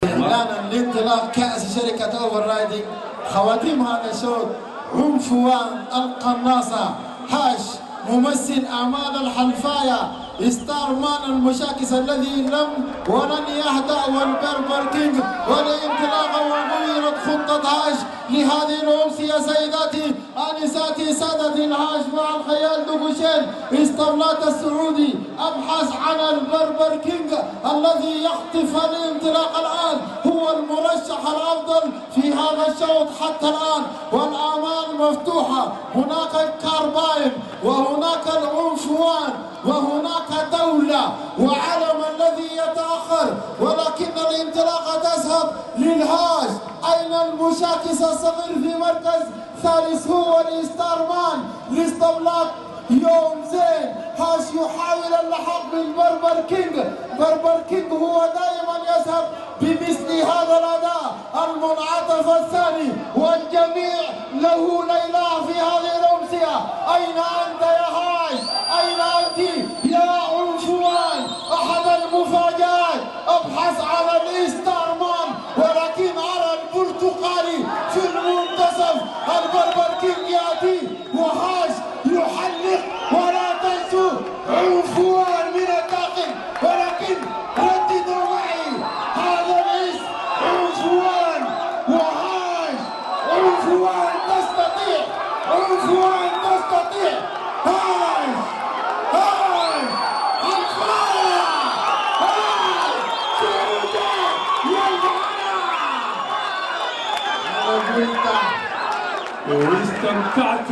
إعلانا لانطلاق كأس شركة أوفر رايدنج. خواتيم هذا الشوط عنفوان القناصة، هاش ممثل أعمال الحلفاية، ستار مان المشاكس الذي ولن يهدأ، والبربر كينج والانطلاقة وغيرت خطة هاش لهذه الأمسية. سيداتي آنساتي سادتي، الهاش مع الخيال دوغوشين اسطبلات السعودي أبحث عن البربر كينج الذي يخطف الانطلاق الآن، هو المرشح الأفضل في هذا الشوط حتى الآن، والآمال مفتوحة. هناك الكارباين وهناك العنفوان وهناك دولة وعلم الذي يتأخر، ولكن الانطلاقة تذهب للهاش. أين المشاكس الصغير في مركز ثالث؟ هو الستار مان لاسطبلات يوم زين. هاش يحاول اللحاق بالبربر كينج. بربر كينج هو دائما يذهب بمثل هذا الأداء المنعطف الثاني، والجميع له ليلى في هذه الأمسية. أين أنت يا هاش؟ أين أنت يا عنفوان؟ أحد المفاجآت، أبحث عن الستار مان، ولكن أرى البرتقالي في المنتصف. البربر كينج يأتي وهاش يحلق، ولا تنسوا عنفوان من الداخل، ولكن رددوا معي هذا الاسم عنفوان وهاش. عنفوان تستطيع، عنفوان تستطيع. هاش هاش الفاير، هاش سعودي يا الفاير. واستمتعت